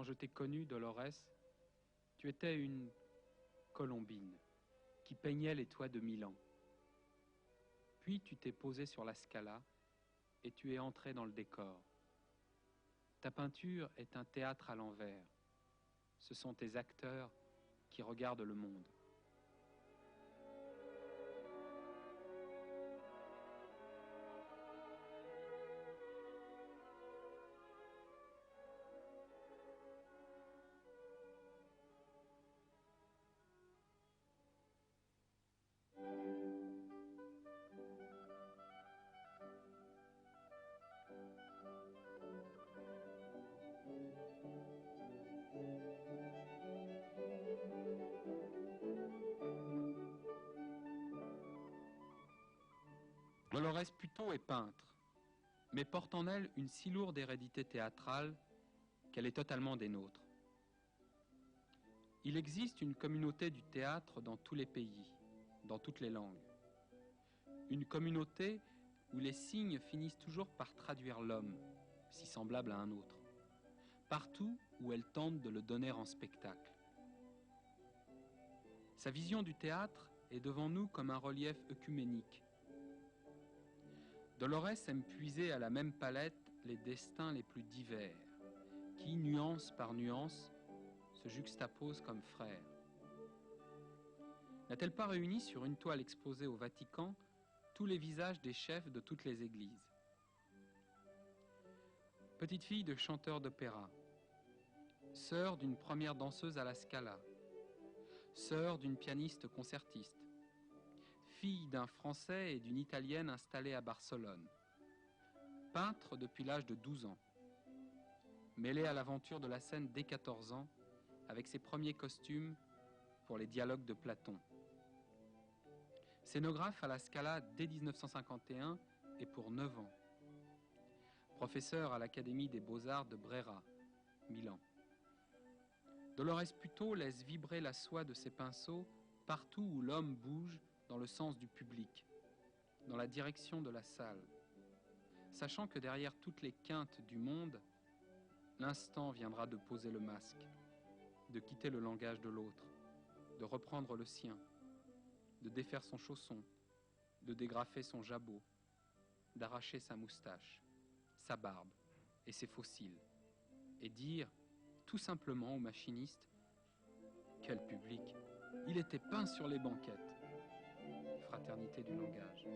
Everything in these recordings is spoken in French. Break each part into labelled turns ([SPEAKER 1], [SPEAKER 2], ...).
[SPEAKER 1] quand je t'ai connue, Dolores, tu étais une colombine qui peignait les toits de Milan. Puis tu t'es posée sur la Scala et tu es entrée dans le décor. Ta peinture est un théâtre à l'envers. Ce sont tes acteurs qui regardent le monde. Dolores Puto est peintre, mais porte en elle une si lourde hérédité théâtrale qu'elle est totalement des nôtres. Il existe une communauté du théâtre dans tous les pays, dans toutes les langues. Une communauté où les signes finissent toujours par traduire l'homme, si semblable à un autre, partout où elle tente de le donner en spectacle. Sa vision du théâtre est devant nous comme un relief œcuménique. Dolores aime puiser à la même palette les destins les plus divers, qui, nuance par nuance, se juxtaposent comme frères. N'a-t-elle pas réuni sur une toile exposée au Vatican tous les visages des chefs de toutes les églises? Petite fille de chanteur d'opéra, sœur d'une première danseuse à la Scala, sœur d'une pianiste concertiste, fille d'un Français et d'une Italienne installée à Barcelone, peintre depuis l'âge de 12 ans, mêlée à l'aventure de la scène dès 14 ans, avec ses premiers costumes pour les dialogues de Platon. Scénographe à la Scala dès 1951 et pour 9 ans. Professeur à l'Académie des Beaux-Arts de Brera, Milan. Dolores Puto laisse vibrer la soie de ses pinceaux partout où l'homme bouge dans le sens du public, dans la direction de la salle, sachant que derrière toutes les quintes du monde, l'instant viendra de poser le masque, de quitter le langage de l'autre, de reprendre le sien, de défaire son chausson, de dégrafer son jabot, d'arracher sa moustache, sa barbe et ses fossiles, et dire tout simplement au machiniste: quel public! Il était peint sur les banquettes. Fraternité du langage.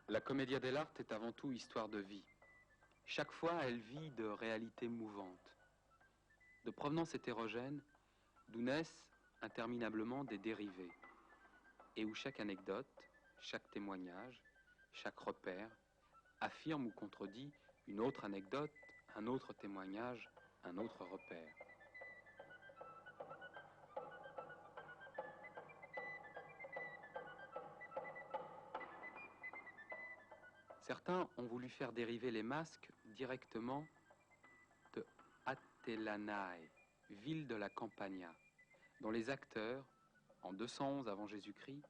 [SPEAKER 1] La Commedia dell'arte est avant tout histoire de vie. Chaque fois, elle vit de réalités mouvantes, de provenance hétérogène, d'où naissent interminablement des dérivés, et où chaque anecdote, chaque témoignage, chaque repère affirme ou contredit une autre anecdote, un autre témoignage, un autre repère. Certains ont voulu faire dériver les masques directement de Atellanae, ville de la Campania, dont les acteurs, en 211 avant Jésus-Christ,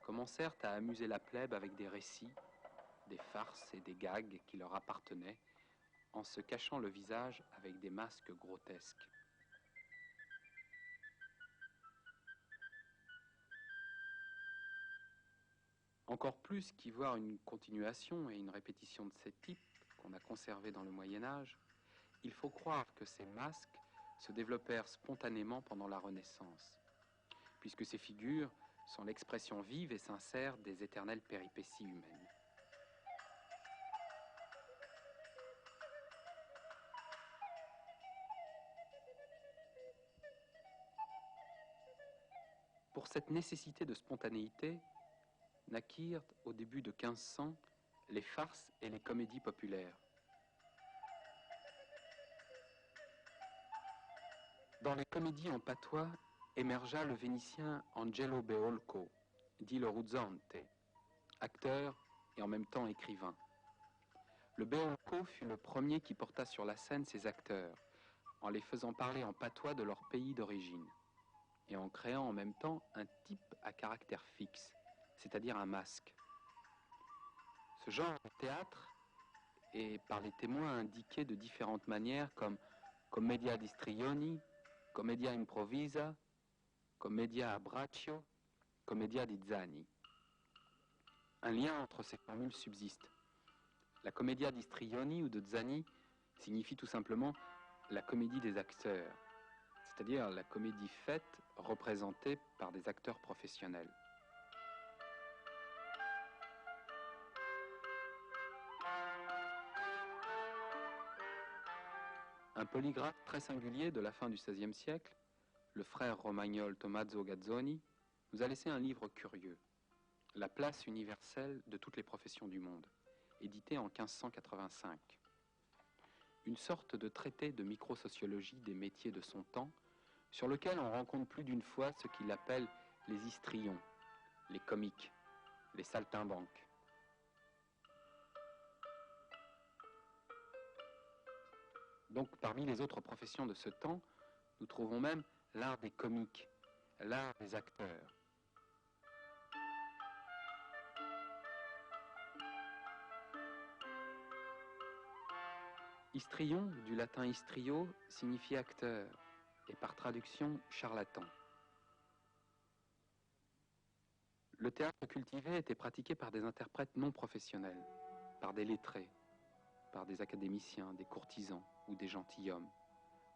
[SPEAKER 1] commencèrent à amuser la plèbe avec des récits, des farces et des gags qui leur appartenaient, en se cachant le visage avec des masques grotesques. Encore plus qu'y voir une continuation et une répétition de ces types qu'on a conservés dans le Moyen-Âge, il faut croire que ces masques se développèrent spontanément pendant la Renaissance, puisque ces figures sont l'expression vive et sincère des éternelles péripéties humaines. Pour cette nécessité de spontanéité, naquirent au début de 1500 les farces et les comédies populaires. Dans les comédies en patois émergea le Vénitien Angelo Beolco, dit le Ruzzante, acteur et en même temps écrivain. Le Beolco fut le premier qui porta sur la scène ses acteurs, en les faisant parler en patois de leur pays d'origine, et en créant en même temps un type à caractère fixe, c'est-à-dire un masque. Ce genre de théâtre est par les témoins indiqué de différentes manières comme commedia di strioni, commedia improvisa, commedia a braccio, commedia di Zani. Un lien entre ces formules subsiste. La commedia di strioni ou de Zani signifie tout simplement la comédie des acteurs, c'est-à-dire la comédie faite, représentée par des acteurs professionnels. Un polygraphe très singulier de la fin du XVIe siècle, le frère romagnol Tommaso Gazzoni, nous a laissé un livre curieux, La place universelle de toutes les professions du monde, édité en 1585. Une sorte de traité de microsociologie des métiers de son temps, sur lequel on rencontre plus d'une fois ce qu'il appelle les histrions, les comiques, les saltimbanques. Donc, parmi les autres professions de ce temps, nous trouvons même l'art des comiques, l'art des acteurs. Histrion, du latin histrio, signifie acteur, et par traduction, charlatan. Le théâtre cultivé était pratiqué par des interprètes non professionnels, par des lettrés, par des académiciens, des courtisans ou des gentilshommes.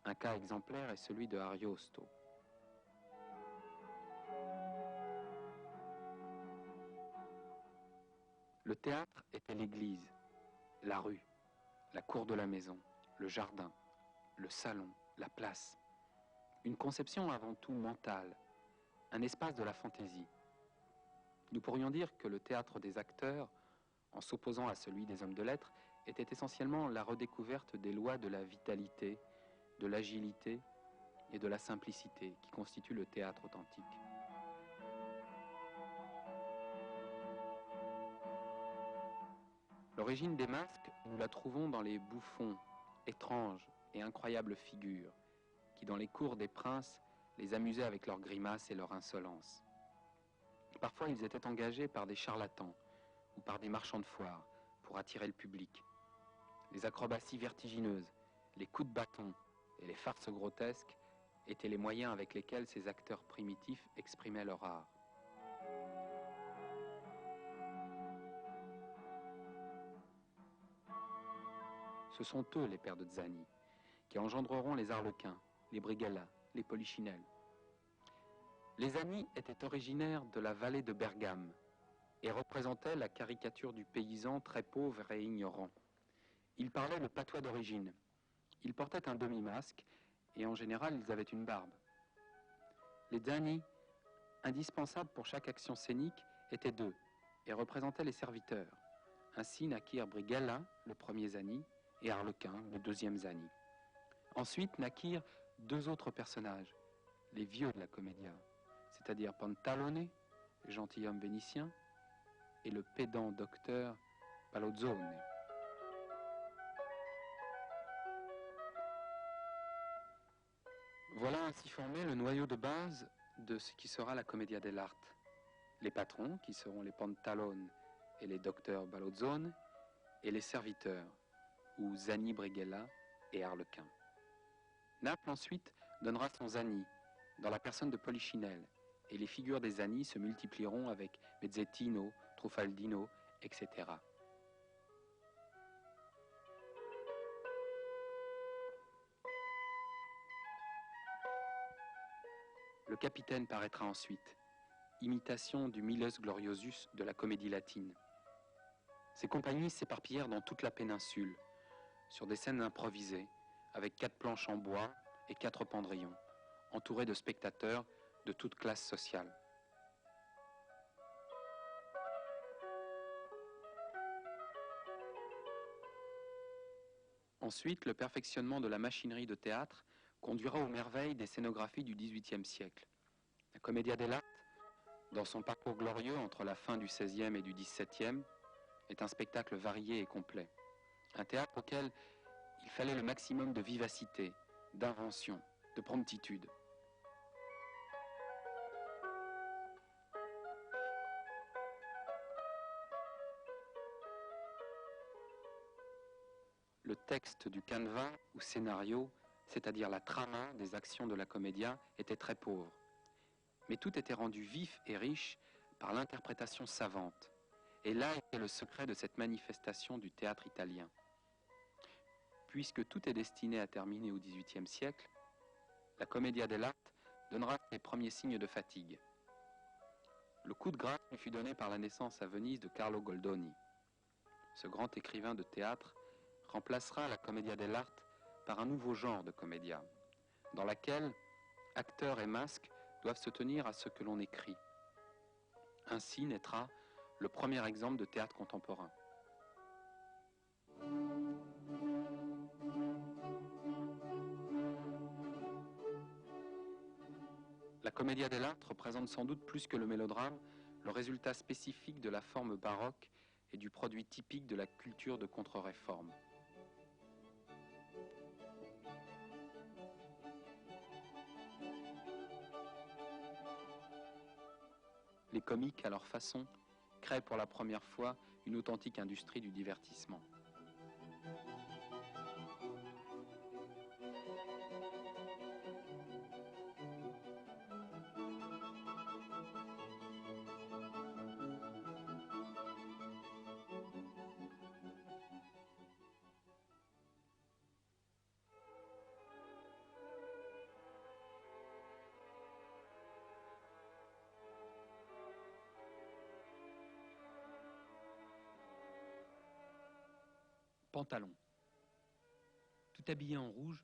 [SPEAKER 1] Un cas exemplaire est celui de Ariosto. Le théâtre était l'église, la rue, la cour de la maison, le jardin, le salon, la place. Une conception avant tout mentale, un espace de la fantaisie. Nous pourrions dire que le théâtre des acteurs, en s'opposant à celui des hommes de lettres, était essentiellement la redécouverte des lois de la vitalité, de l'agilité et de la simplicité qui constituent le théâtre authentique. L'origine des masques, nous la trouvons dans les bouffons, étranges et incroyables figures, qui dans les cours des princes les amusaient avec leurs grimaces et leur insolence. Parfois ils étaient engagés par des charlatans ou par des marchands de foire pour attirer le public. Les acrobaties vertigineuses, les coups de bâton et les farces grotesques étaient les moyens avec lesquels ces acteurs primitifs exprimaient leur art. Ce sont eux les pères de Zani, qui engendreront les Arlequins, les Brighella, les Polichinelles. Les Zani étaient originaires de la vallée de Bergame et représentaient la caricature du paysan très pauvre et ignorant. Ils parlaient le patois d'origine. Ils portaient un demi-masque et en général ils avaient une barbe. Les Zani, indispensables pour chaque action scénique, étaient deux et représentaient les serviteurs. Ainsi naquirent Brighella, le premier Zani, et Arlequin, le deuxième Zani. Ensuite naquirent deux autres personnages, les vieux de la commedia, c'est-à-dire Pantalone, gentilhomme vénitien, et le pédant docteur Palozzone. Voilà ainsi formé le noyau de base de ce qui sera la commedia dell'arte. Les patrons, qui seront les Pantalone et les docteurs Palozzone, et les serviteurs, ou Zani, Brighella et Arlequin. Naples ensuite donnera son Zani, dans la personne de Polichinelle, et les figures des Zani se multiplieront avec Bezzettino, Truffaldino, etc. Le capitaine paraîtra ensuite, imitation du Miles Gloriosus de la comédie latine. Ses compagnies s'éparpillèrent dans toute la péninsule, sur des scènes improvisées, avec 4 planches en bois et 4 pendrillons, entourés de spectateurs de toute classe sociale. Ensuite, le perfectionnement de la machinerie de théâtre conduira aux merveilles des scénographies du XVIIIe siècle. La Commedia dell'arte, dans son parcours glorieux entre la fin du XVIe et du XVIIe, est un spectacle varié et complet. Un théâtre auquel il fallait le maximum de vivacité, d'invention, de promptitude. Le texte du canevas ou scénario, c'est-à-dire la trama des actions de la commedia, était très pauvre. Mais tout était rendu vif et riche par l'interprétation savante. Et là était le secret de cette manifestation du théâtre italien. Puisque tout est destiné à terminer au XVIIIe siècle, la Commedia dell'arte donnera ses premiers signes de fatigue. Le coup de grâce lui fut donné par la naissance à Venise de Carlo Goldoni. Ce grand écrivain de théâtre remplacera la Commedia dell'arte par un nouveau genre de comédia, dans laquelle acteurs et masques doivent se tenir à ce que l'on écrit. Ainsi naîtra le premier exemple de théâtre contemporain. La Commedia dell'arte représente sans doute plus que le mélodrame le résultat spécifique de la forme baroque et du produit typique de la culture de contre-réforme. Les comiques, à leur façon, créent pour la première fois une authentique industrie du divertissement. Pantalon. Tout habillée en rouge,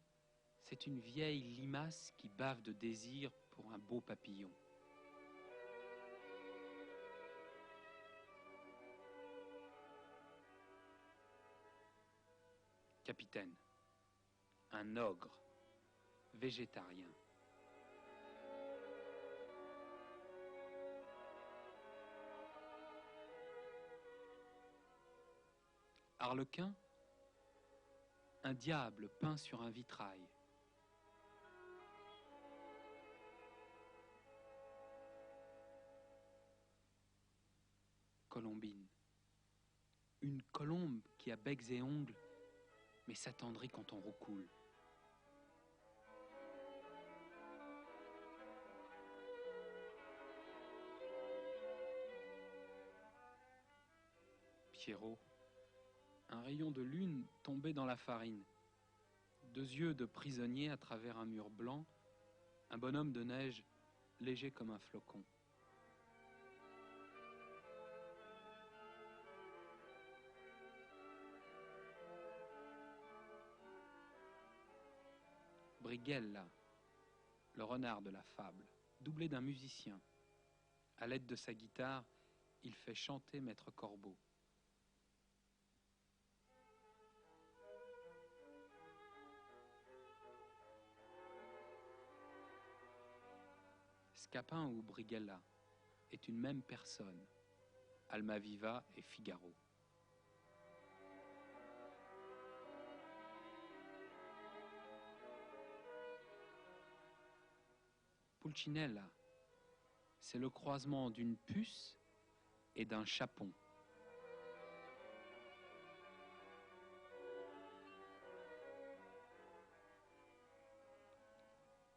[SPEAKER 1] c'est une vieille limace qui bave de désir pour un beau papillon. Capitaine. Un ogre, végétarien. Arlequin. Un diable peint sur un vitrail. Colombine. Une colombe qui a becs et ongles, mais s'attendrit quand on roucoule. Pierrot. Un rayon de lune tombé dans la farine. Deux yeux de prisonnier à travers un mur blanc, un bonhomme de neige léger comme un flocon. Brighella, le renard de la fable, doublé d'un musicien. À l'aide de sa guitare, il fait chanter Maître Corbeau. Scapin ou Brighella est une même personne, Almaviva et Figaro. Pulcinella, c'est le croisement d'une puce et d'un chapon.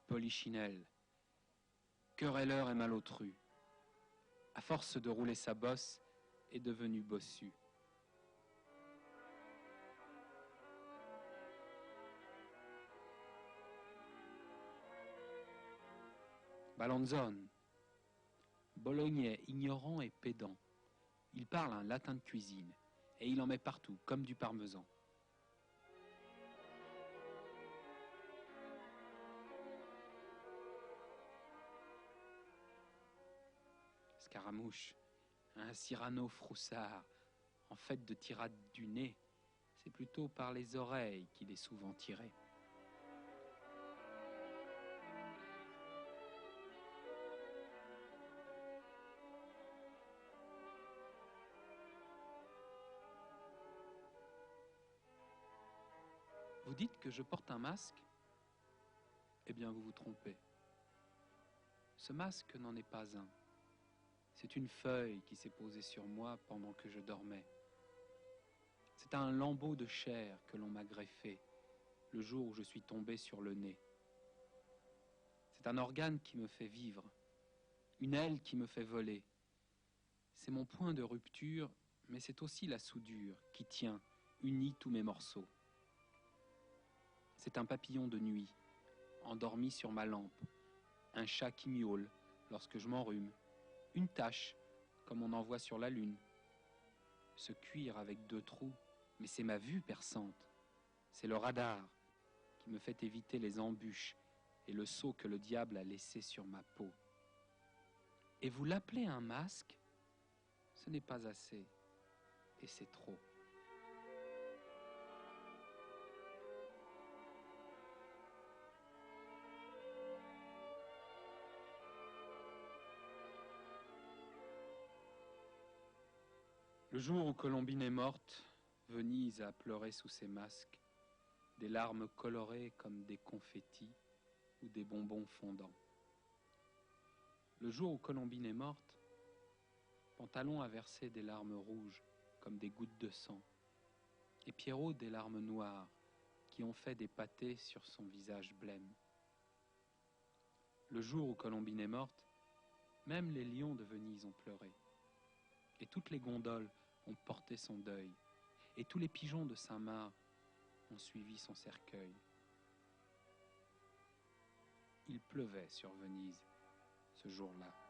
[SPEAKER 1] Polichinelle, querelleur et malotru, à force de rouler sa bosse, est devenu bossu. Balanzone, bolognais ignorant et pédant. Il parle un latin de cuisine et il en met partout, comme du parmesan. Scaramouche, un Cyrano froussard, en fait de tirade du nez, c'est plutôt par les oreilles qu'il est souvent tiré. Vous dites que je porte un masque? Eh bien, vous vous trompez. Ce masque n'en est pas un. C'est une feuille qui s'est posée sur moi pendant que je dormais. C'est un lambeau de chair que l'on m'a greffé le jour où je suis tombé sur le nez. C'est un organe qui me fait vivre, une aile qui me fait voler. C'est mon point de rupture, mais c'est aussi la soudure qui tient, unit tous mes morceaux. C'est un papillon de nuit, endormi sur ma lampe, un chat qui miaule lorsque je m'enrhume, une tache, comme on en voit sur la lune. Ce cuir avec 2 trous, mais c'est ma vue perçante. C'est le radar qui me fait éviter les embûches et le sceau que le diable a laissé sur ma peau. Et vous l'appelez un masque? Ce n'est pas assez, et c'est trop. Le jour où Colombine est morte, Venise a pleuré sous ses masques, des larmes colorées comme des confettis ou des bonbons fondants. Le jour où Colombine est morte, Pantalon a versé des larmes rouges comme des gouttes de sang, et Pierrot des larmes noires qui ont fait des pâtés sur son visage blême. Le jour où Colombine est morte, même les lions de Venise ont pleuré, et toutes les gondoles ont porté son deuil, et tous les pigeons de Saint-Marc ont suivi son cercueil. Il pleuvait sur Venise ce jour-là.